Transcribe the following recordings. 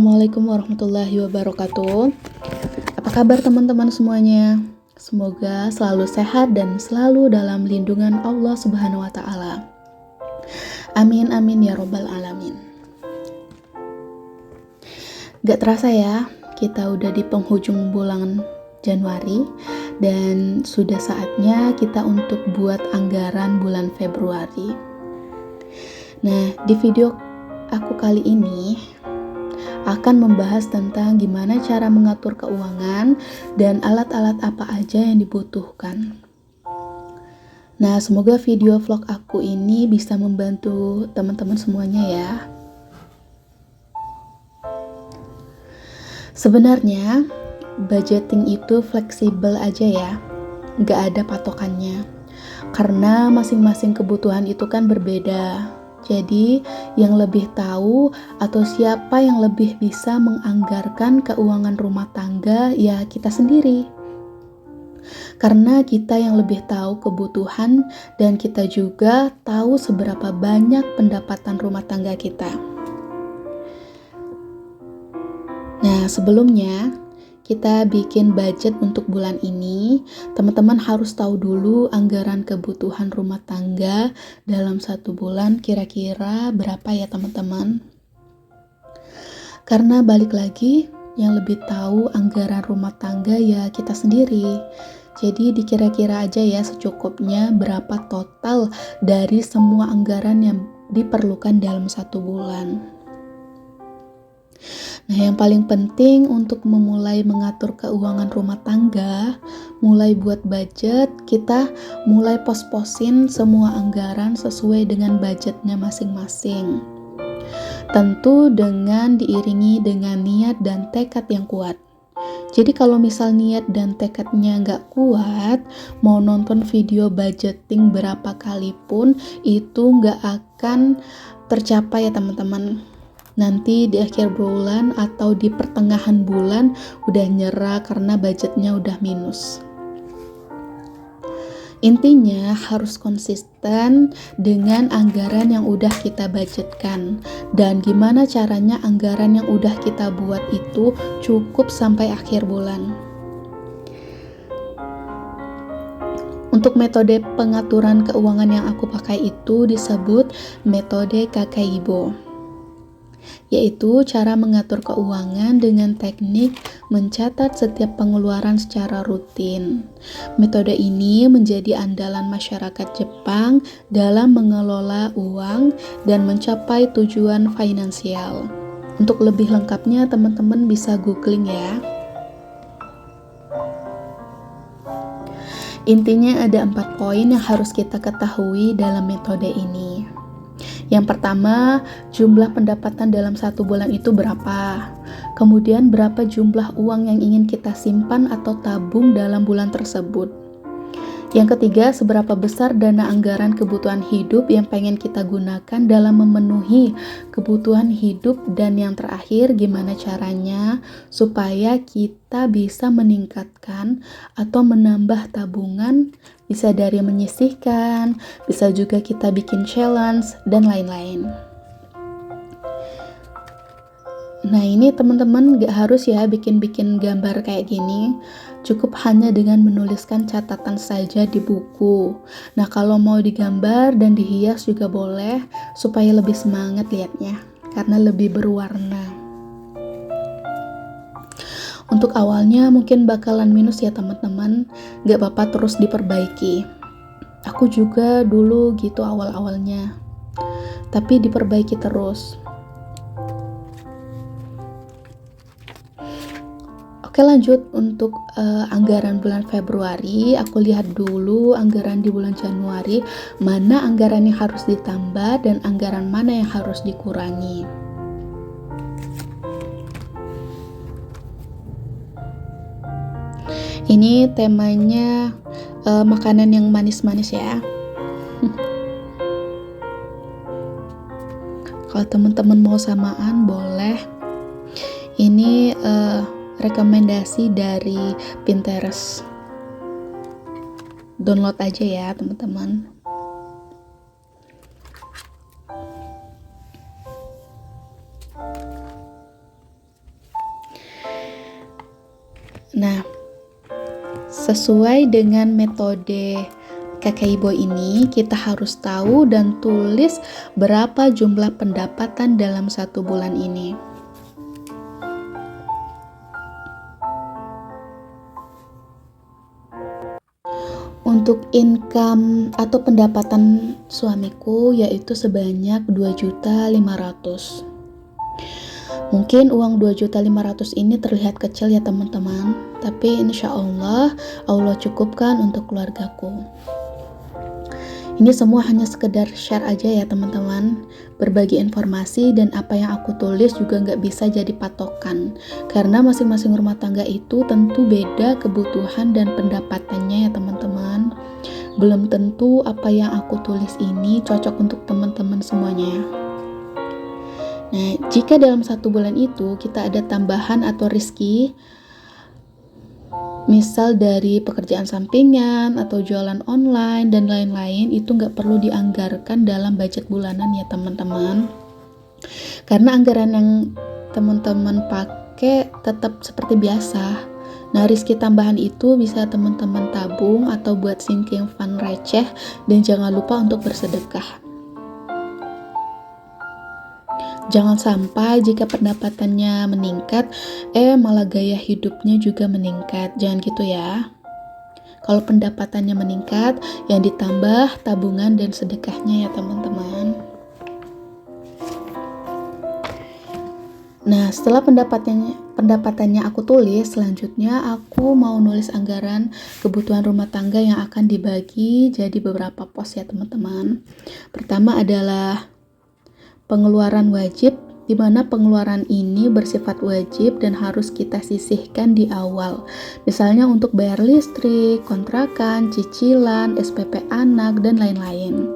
Assalamualaikum warahmatullahi wabarakatuh. Apa kabar teman-teman semuanya? Semoga selalu sehat dan selalu dalam lindungan Allah Subhanahu wa Ta'ala. Amin, amin ya Robbal 'Alamin. Gak terasa ya, kita udah di penghujung bulan Januari dan sudah saatnya kita untuk buat anggaran bulan Februari. Nah, di video aku kali ini akan membahas tentang gimana cara mengatur keuangan dan alat-alat apa aja yang dibutuhkan. Nah, semoga video vlog aku ini bisa membantu teman-teman semuanya ya. Sebenarnya, budgeting itu fleksibel aja ya, nggak ada patokannya. Karena masing-masing kebutuhan itu kan berbeda. Jadi, yang lebih tahu atau siapa yang lebih bisa menganggarkan keuangan rumah tangga ya kita sendiri. Karena kita yang lebih tahu kebutuhan dan kita juga tahu seberapa banyak pendapatan rumah tangga kita. Nah, sebelumnya kita bikin budget untuk bulan ini, teman-teman harus tahu dulu anggaran kebutuhan rumah tangga dalam satu bulan kira-kira berapa ya teman-teman. Karena balik lagi, yang lebih tahu anggaran rumah tangga ya kita sendiri. Jadi dikira-kira aja ya secukupnya berapa total dari semua anggaran yang diperlukan dalam satu bulan. Nah, yang paling penting untuk memulai mengatur keuangan rumah tangga, mulai buat budget, kita mulai pos-posin semua anggaran sesuai dengan budgetnya masing-masing. Tentu dengan diiringi dengan niat dan tekad yang kuat. Jadi kalau misal niat dan tekadnya nggak kuat, mau nonton video budgeting berapa kali pun, itu nggak akan tercapai ya teman-teman. Nanti di akhir bulan atau di pertengahan bulan udah nyerah karena budgetnya udah minus. Intinya harus konsisten dengan anggaran yang udah kita budgetkan. Dan gimana caranya anggaran yang udah kita buat itu cukup sampai akhir bulan. Untuk metode pengaturan keuangan yang aku pakai itu disebut metode Kakeibo, yaitu cara mengatur keuangan dengan teknik mencatat setiap pengeluaran secara rutin. Metode ini menjadi andalan masyarakat Jepang dalam mengelola uang dan mencapai tujuan finansial. Untuk lebih lengkapnya teman-teman bisa googling ya. Intinya ada 4 poin yang harus kita ketahui dalam metode ini. Yang pertama, jumlah pendapatan dalam satu bulan itu berapa? Kemudian berapa jumlah uang yang ingin kita simpan atau tabung dalam bulan tersebut? Yang ketiga, seberapa besar dana anggaran kebutuhan hidup yang pengen kita gunakan dalam memenuhi kebutuhan hidup? Dan yang terakhir, gimana caranya supaya kita bisa meningkatkan atau menambah tabungan? Bisa dari menyisihkan, bisa juga kita bikin challenge, dan lain-lain. Nah, ini teman-teman gak harus ya bikin-bikin gambar kayak gini. Cukup hanya dengan menuliskan catatan saja di buku. Nah, kalau mau digambar dan dihias juga boleh, supaya lebih semangat lihatnya, karena lebih berwarna. Untuk awalnya mungkin bakalan minus ya teman-teman, gak apa-apa terus diperbaiki. Aku juga dulu gitu awal-awalnya, tapi diperbaiki terus. Oke, lanjut untuk anggaran bulan Februari. Aku lihat dulu anggaran di bulan Januari, mana anggaran yang harus ditambah dan anggaran mana yang harus dikurangi. Ini temanya makanan yang manis-manis ya. Kalau teman-teman mau samaan boleh. Ini rekomendasi dari Pinterest. Download aja ya teman-teman. Nah, sesuai dengan metode KKI Boy ini, kita harus tahu dan tulis berapa jumlah pendapatan dalam 1 bulan ini. Untuk income atau pendapatan suamiku yaitu sebanyak 2.500.000. Mungkin uang 2.500.000 ini terlihat kecil ya teman-teman, tapi insya Allah cukupkan untuk keluargaku. Ini semua hanya sekedar share aja ya teman-teman, berbagi informasi, dan apa yang aku tulis juga nggak bisa jadi patokan, karena masing-masing rumah tangga itu tentu beda kebutuhan dan pendapatannya ya teman-teman. Belum tentu apa yang aku tulis ini cocok untuk teman-teman semuanya. Nah, jika dalam 1 bulan itu kita ada tambahan atau rezeki, misal dari pekerjaan sampingan atau jualan online dan lain-lain, itu nggak perlu dianggarkan dalam budget bulanan ya teman-teman, karena anggaran yang teman-teman pakai tetap seperti biasa. Nah, rezeki tambahan itu bisa teman-teman tabung atau buat sinking fund receh, dan jangan lupa untuk bersedekah. Jangan sampai jika pendapatannya meningkat, malah gaya hidupnya juga meningkat. Jangan gitu ya. Kalau pendapatannya meningkat, yang ditambah tabungan dan sedekahnya ya teman-teman. Nah, setelah pendapatannya aku tulis, selanjutnya aku mau nulis anggaran kebutuhan rumah tangga yang akan dibagi jadi beberapa pos ya teman-teman. Pertama adalah pengeluaran wajib, di mana pengeluaran ini bersifat wajib dan harus kita sisihkan di awal. Misalnya untuk bayar listrik, kontrakan, cicilan, SPP anak, dan lain-lain.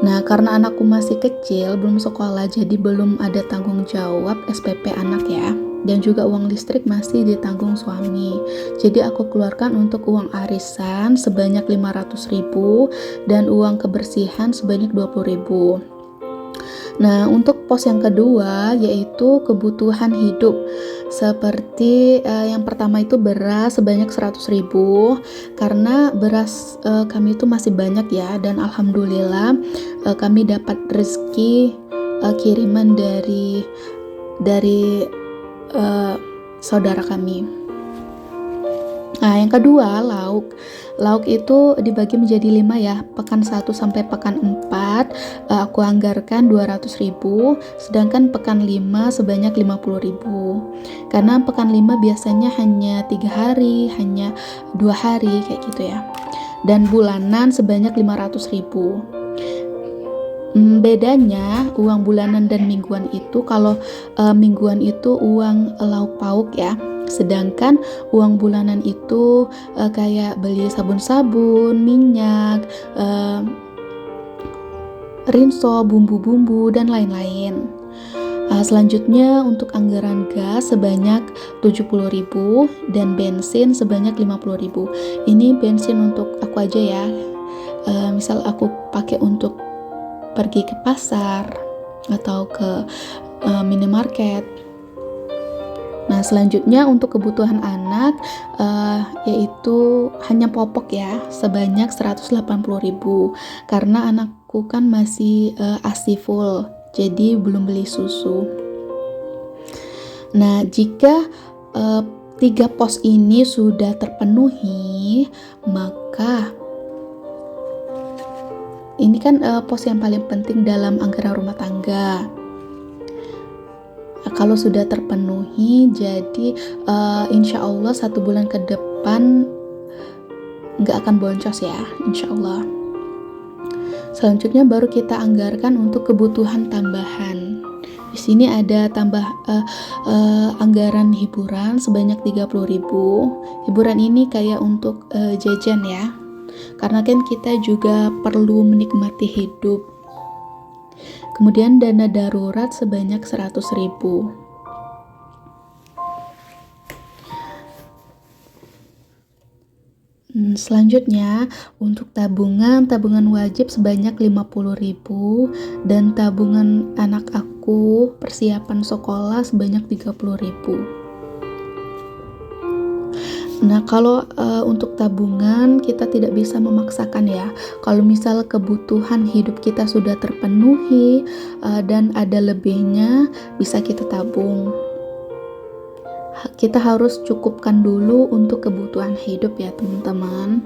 Nah, karena anakku masih kecil, belum sekolah, jadi belum ada tanggung jawab SPP anak ya. Dan juga uang listrik masih ditanggung suami. Jadi aku keluarkan untuk uang arisan sebanyak 500.000 dan uang kebersihan sebanyak 20.000. Nah, untuk pos yang kedua yaitu kebutuhan hidup. Seperti yang pertama itu beras sebanyak 100.000, karena beras kami itu masih banyak ya, dan alhamdulillah kami dapat rezeki kiriman dari saudara kami. Nah, yang kedua, lauk. Lauk itu dibagi menjadi 5 ya. Pekan 1 sampai pekan 4 aku anggarkan 200.000, sedangkan pekan 5 sebanyak 50.000. Karena pekan 5 biasanya hanya 3 hari, hanya 2 hari kayak gitu ya. Dan bulanan sebanyak 500.000. Bedanya uang bulanan dan mingguan itu, kalau mingguan itu uang lauk pauk ya. Sedangkan uang bulanan itu kayak beli sabun-sabun, minyak, rinso, bumbu-bumbu, dan lain-lain. Selanjutnya untuk anggaran gas sebanyak 70.000 dan bensin sebanyak 50.000. Ini bensin untuk aku aja ya. Misal aku pakai untuk pergi ke pasar atau ke minimarket. Nah, selanjutnya untuk kebutuhan anak yaitu hanya popok ya, sebanyak 180.000, karena anakku kan masih ASI full, jadi belum beli susu. Nah, jika 3 pos ini sudah terpenuhi, maka ini kan pos yang paling penting dalam anggaran rumah tangga. Kalau sudah terpenuhi, jadi insya Allah 1 bulan ke depan nggak akan boncos ya, insya Allah. Selanjutnya baru kita anggarkan untuk kebutuhan tambahan. Di sini ada anggaran hiburan sebanyak 30.000. Hiburan ini kayak untuk jajan ya, karena kan kita juga perlu menikmati hidup. Kemudian dana darurat sebanyak 100.000. Selanjutnya untuk tabungan wajib sebanyak 50.000 dan tabungan anak aku persiapan sekolah sebanyak 30.000. Nah, kalau untuk tabungan kita tidak bisa memaksakan ya. Kalau misal kebutuhan hidup kita sudah terpenuhi dan ada lebihnya, bisa kita tabung. Kita harus cukupkan dulu untuk kebutuhan hidup ya teman-teman.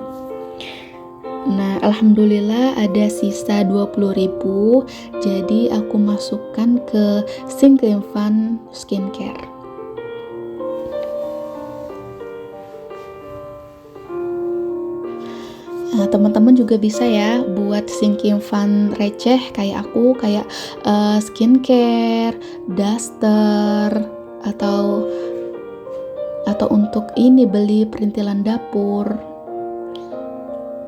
Nah, alhamdulillah ada sisa 20.000, jadi aku masukkan ke Sinking Fund Skincare. Nah, teman-teman juga bisa ya buat sinking fund receh kayak aku, kayak skincare, daster, atau untuk ini beli perintilan dapur.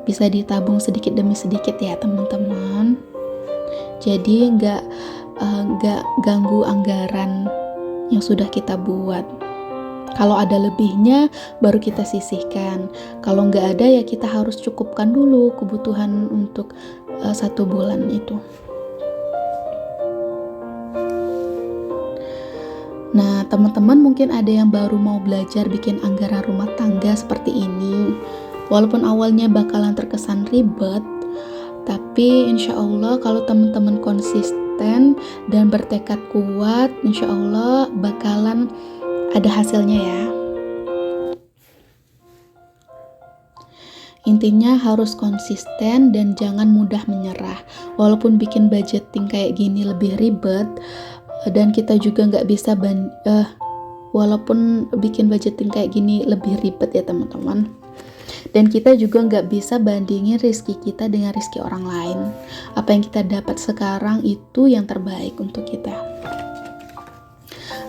Bisa ditabung sedikit demi sedikit ya teman-teman. Jadi nggak ganggu anggaran yang sudah kita buat. Kalau ada lebihnya baru kita sisihkan. Kalau nggak ada ya kita harus cukupkan dulu kebutuhan untuk 1 bulan itu. Nah, teman-teman mungkin ada yang baru mau belajar bikin anggaran rumah tangga seperti ini. Walaupun awalnya bakalan terkesan ribet, tapi insya Allah kalau teman-teman konsisten dan bertekad kuat, insya Allah bakalan ada hasilnya ya. Intinya harus konsisten dan jangan mudah menyerah. Walaupun bikin budgeting kayak gini lebih ribet, dan kita juga nggak bisa walaupun bikin budgeting kayak gini lebih ribet ya teman-teman, dan kita juga nggak bisa bandingin rezeki kita dengan rezeki orang lain. Apa yang kita dapat sekarang itu yang terbaik untuk kita.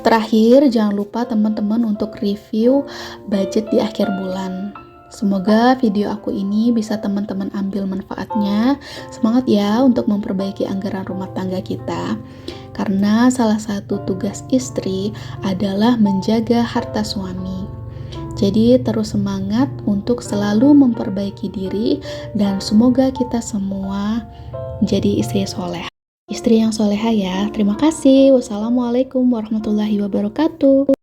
Terakhir, jangan lupa teman-teman untuk review budget di akhir bulan. Semoga video aku ini bisa teman-teman ambil manfaatnya. Semangat ya untuk memperbaiki anggaran rumah tangga kita. Karena salah satu tugas istri adalah menjaga harta suami. Jadi terus semangat untuk selalu memperbaiki diri dan semoga kita semua menjadi istri soleh. Istri yang soleha ya. Terima kasih. Wassalamualaikum warahmatullahi wabarakatuh.